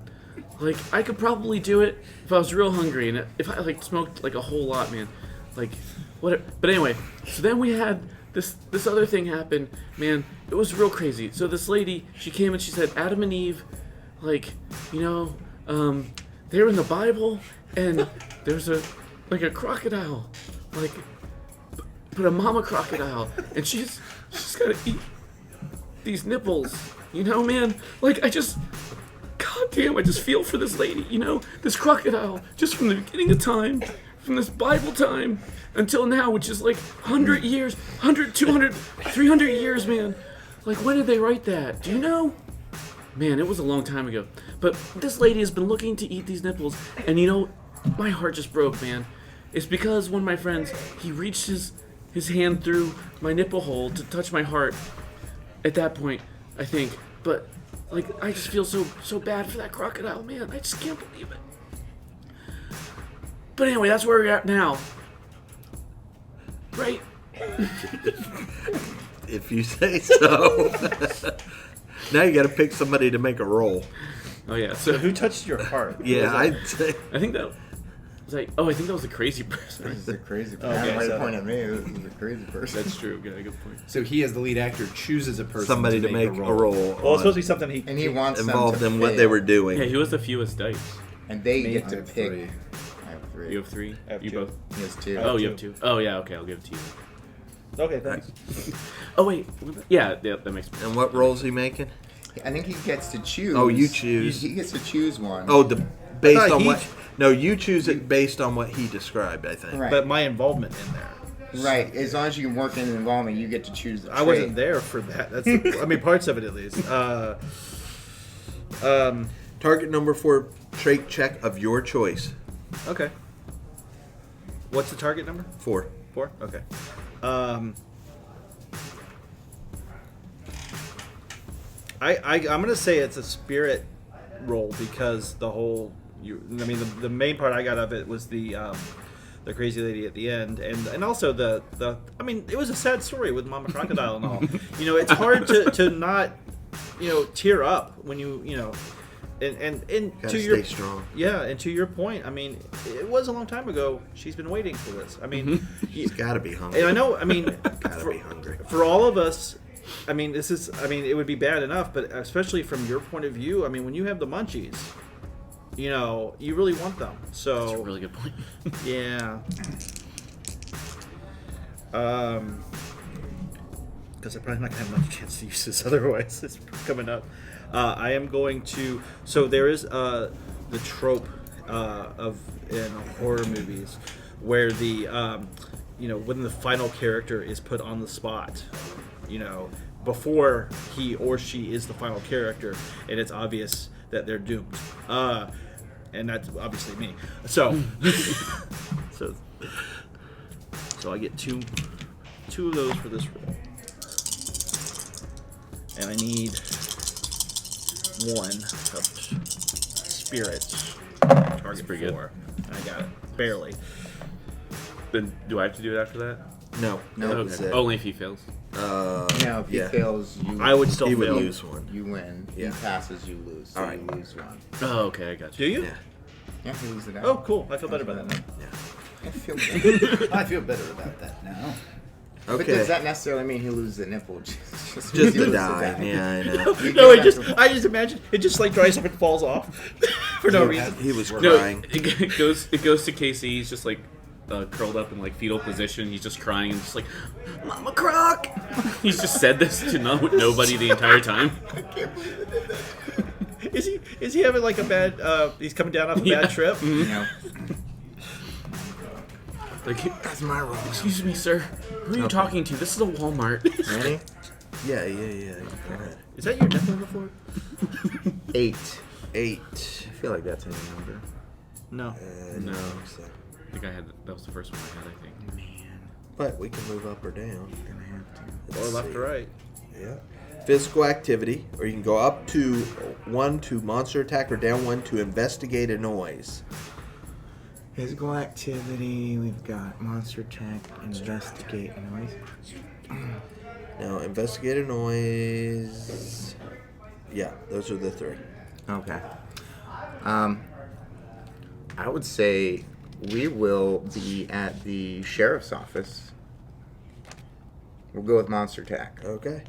like I could probably do it if I was real hungry and if I like smoked like a whole lot, man. Like whatever. But anyway, so then we had this other thing happen, man. It was real crazy. So this lady, she came and she said Adam and Eve, like, you know. They were in the Bible, and there's a crocodile, like, but a mama crocodile, and she's gotta eat these nipples, you know, man. Like, goddamn, I just feel for this lady, you know, this crocodile, just from the beginning of time, from this Bible time until now, which is like 100 years, 100, 200, 300 years, man. Like, when did they write that? Do you know? Man, it was a long time ago. But this lady has been looking to eat these nipples, and you know, my heart just broke, man. It's because one of my friends, he reached his hand through my nipple hole to touch my heart at that point, I think. But, like, I just feel so bad for that crocodile, man. I just can't believe it. But anyway, that's where we're at now. Right? If you say so. Now you got to pick somebody to make a roll. Oh yeah. So who touched your heart? Yeah, I'd say. I think that was like. Oh, I think that was the crazy person. This is a crazy person. Okay, Why so- point at me? This is a crazy person. That's true. Good point. So he, as the lead actor, chooses a person Somebody to make a roll. Well, it's supposed to be something he. And he wants Involved them to in what fail. they were doing. Yeah, he was the fewest dice. And they Me, get I to have pick. 3. I have 3. You have 3? I have you 2. both? He has 2. Oh, you two. have 2. Oh, yeah, okay, I'll give it to you. Okay, thanks. Oh wait. Yeah, that makes sense. And what roll's he making? I think he gets to choose. Oh, you choose. He gets to choose one. Oh, based thought on he- what? No, you choose it based on what he described, I think. Right. But my involvement in there. Right. As long as you can work in an involvement, you get to choose the I wasn't there for that. That's. I mean, parts of it at least. Target number 4 trait check of your choice. Okay. What's the target number? 4. 4? Okay. I'm gonna say it's a spirit roll because the whole the main part I got of it was the crazy lady at the end and also the I mean it was a sad story with Mama Crocodile and all. You know, it's hard to not tear up when you know and Gotta to stay your strong. yeah, and to your point, I mean, it was a long time ago. She's been waiting for this. I mean, He's got to be hungry. and I know. I mean, Gotta be hungry. for all of us, I mean, this is. I mean, it would be bad enough, but especially from your point of view, I mean, when you have the munchies, you really want them. So That's a really good point. yeah. Because I'm probably not gonna have much chance to use this otherwise. It's coming up. I am going to. So there is the trope of in horror movies where the when the final character is put on the spot, before he or she is the final character, and it's obvious that they're doomed. And that's obviously me. So, so I get two of those for this roll, and I need one of spirits. Target pretty good. 4. I got it barely. Then do I have to do it after that? No, No, that was it. Only if he fails. No, if he yeah. fails, you I would still He would fail. lose one. you win. Yeah. He passes, you lose. So All right. you lose one. Oh, okay, I got Do you. you? Yeah. Yeah, he loses it. Oh, cool. I feel better about that. I feel better. I feel better about that now. But Okay. does that necessarily mean he loses the nipple? Just Just he to loses die. that. Yeah, I know. No, I just imagine it just like dries up and falls off for no reason. He was No, crying. it goes to Casey. He's just like curled up in like fetal position. He's just crying and just like, "Mama Croc." He's just said this to nobody the entire time. Is he having like a bad? He's coming down off a bad trip. You know, Like, that's my role. excuse me, sir. Who are you talking to? This is a Walmart. Ready? Yeah. Go ahead. Is that your nipple before? 8. 8. I feel like that's a number. No. No. So. I think that was the first one I had. I think. Man, But we can move up or down. gonna have to. Or left to right. Yeah. Physical activity, or you can go up to 1 to monster attack, or down 1 to investigate a noise. Physical activity. We've got monster attack, investigate noise. Now, investigate a noise. Yeah, those are the 3. Okay. I would say we will be at the sheriff's office. We'll go with monster attack. Okay.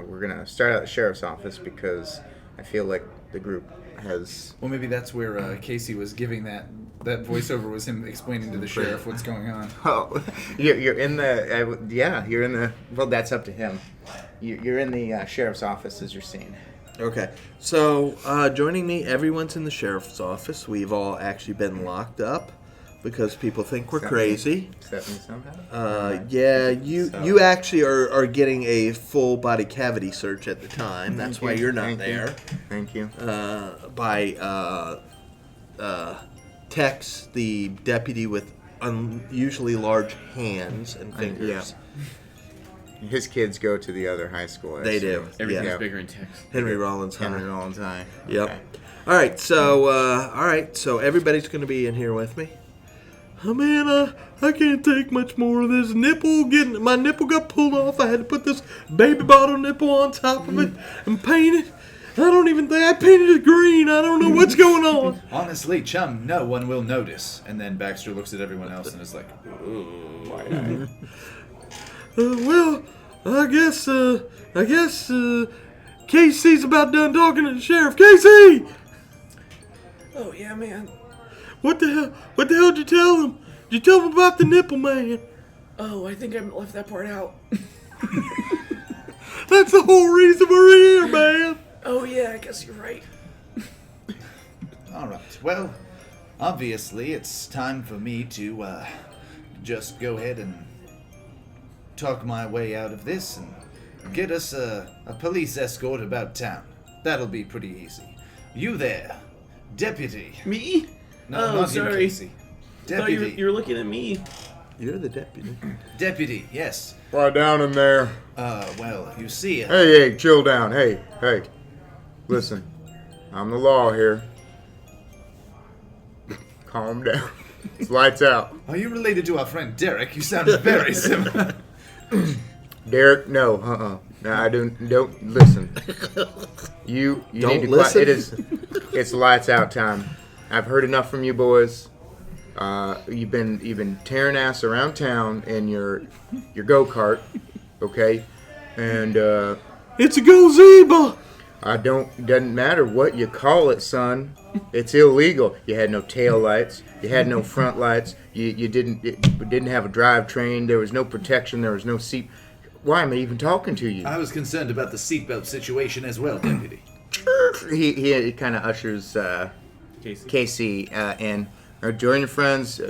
We're gonna start at the sheriff's office because I feel like the group has. Well, maybe that's where Casey was giving that voiceover was him explaining to the sheriff what's going on. Oh, you're in the. You're in the. Well, that's up to him. You're in the sheriff's office as you're seeing. Okay. So, joining me, everyone's in the sheriff's office. We've all actually been locked up because people think we're crazy. Except me somehow. Yeah, you actually are getting a full body cavity search at the time. That's why you're not there. Thank you. By Tex, the deputy with unusually large hands and fingers. His kids go to the other high school. They do. Everything's Yeah. bigger in Texas. Henry Rollins High. Henry Rollins High. Yep. Okay. All right. So everybody's going to be in here with me. Oh man, I can't take much more of this nipple. My nipple got pulled off. I had to put this baby bottle nipple on top of it and paint it. I don't even think I painted it green. I don't know what's going on. Honestly, chum, no one will notice. And then Baxter looks at everyone else and is like, Well, I guess Casey's about done talking to the sheriff. Casey! Oh yeah, man. What the hell did you tell him? Did you tell him about the Nipple Man? Oh, I think I left that part out. That's the whole reason we're here, man. Oh yeah, I guess you're right. all right, well, obviously it's time for me to just go ahead and talk my way out of this and get us a police escort about town. That'll be pretty easy. You there, deputy. Me? No, Oh, not sorry. you, Casey. I thought Deputy. you were looking at me. You're the deputy. Deputy, yes. Lie down in there. Well, you see, Hey, chill down. Hey. Listen, I'm the law here. Calm down. It's lights out. are you related to our friend Derek? You sound very similar. Derek, no, No, I don't listen. You Don't need to listen? It's lights out time. I've heard enough from you boys. You've been tearing ass around town in your go-kart, okay? And It's a gazebo. doesn't matter what you call it, son. It's illegal. You had no tail lights. You had no front lights. You didn't have a drivetrain. There was no protection. There was no seat. Why am I even talking to you? I was concerned about the seatbelt situation as well, deputy. He kind of ushers Casey in. Join your friends.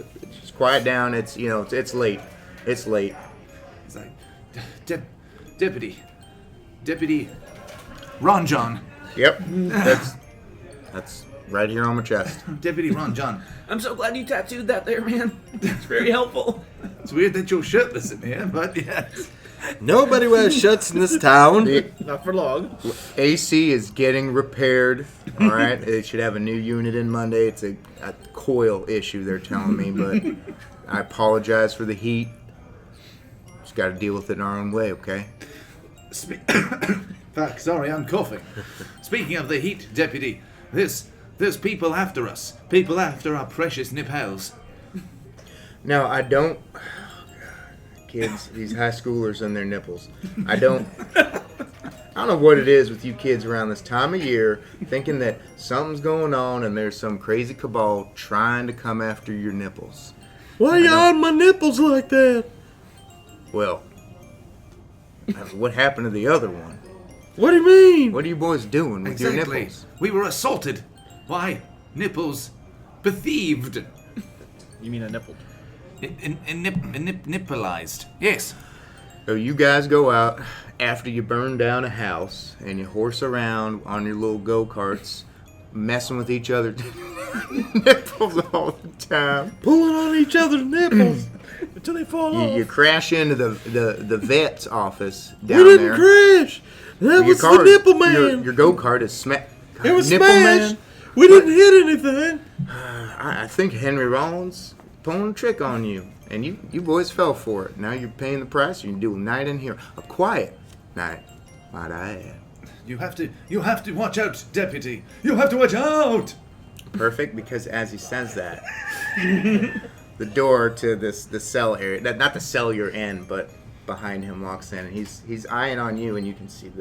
Just quiet down. It's late. It's late. He's like, Deputy Ron John. Yep. That's right here on my chest. Deputy Ron John. I'm so glad you tattooed that there, man. It's very helpful. It's weird that you're shirtless in here, but yes. Nobody wears shirts in this town. Not for long. AC is getting repaired. All right, they should have a new unit in Monday. It's a coil issue, they're telling me, but I apologize for the heat. Just got to deal with it in our own way, okay? Fuck, sorry, I'm coughing. Speaking of the heat, Deputy, there's people after us. People after our precious nipples. Now, I don't... Kids, these high schoolers and their nipples. I don't know what it is with you kids around this time of year thinking that something's going on and there's some crazy cabal trying to come after your nipples. Why you on my nipples like that? Well, what happened to the other one? What do you mean? What are you boys doing with your Exactly. nipples? We were assaulted. Why? Nipples. Bethieved. You mean a nipple? Nippleized. Yes. So you guys go out after you burn down a house and you horse around on your little go-karts messing with each other's nipples all the time. Pulling on each other's nipples. Until they fall off. You crash into the vet's office We down didn't there. crash. That was the Nipple Man. Your go-kart is smashed. It was Nipple smashed. Man? We didn't hit anything. I think Henry Rollins pulling a trick on you, and you boys fell for it. Now you're paying the price. You can do a night in here, a quiet night, might I add. You have to watch out, Deputy. You have to watch out. Perfect, because as he says that, the door to the cell area, not the cell you're in, but behind him walks in, and he's eyeing on you, and you can see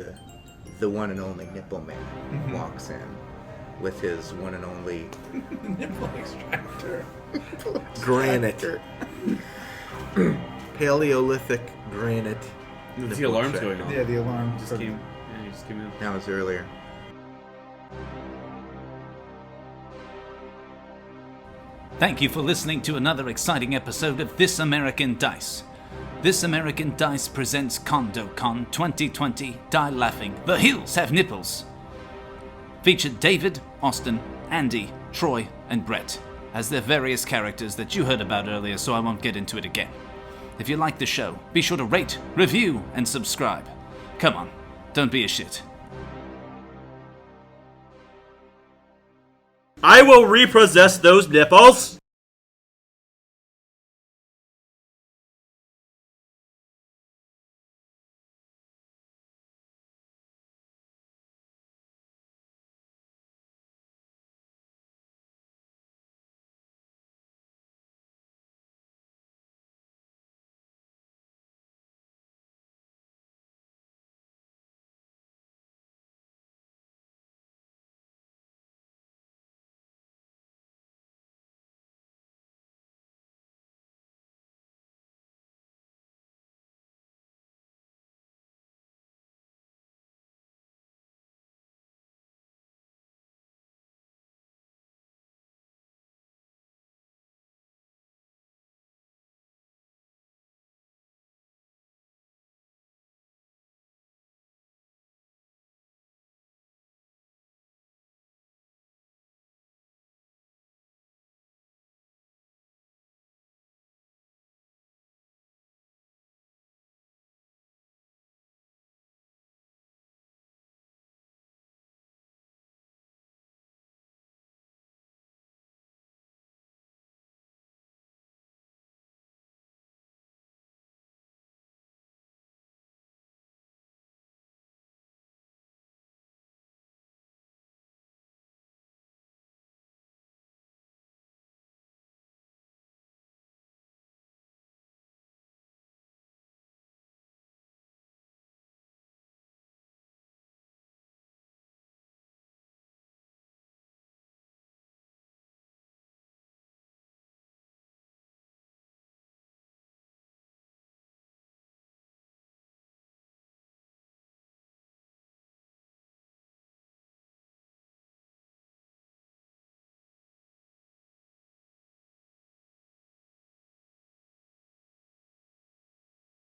the one and only Nipple Man walks in with his one and only Nipple extractor. Granite. Paleolithic granite. The alarm's going on. Yeah, the alarm Just came. Yeah, he just came in. That was earlier. Thank you for listening to another exciting episode of This American Dice. This American Dice presents Condo-Con 2020 Die Laughing, The Hills Have Nipples. Featured David, Austin, Andy, Troy, and Bret as their various characters that you heard about earlier, so I won't get into it again. If you like the show, be sure to rate, review, and subscribe. Come on, don't be a shit. I will repossess those nipples.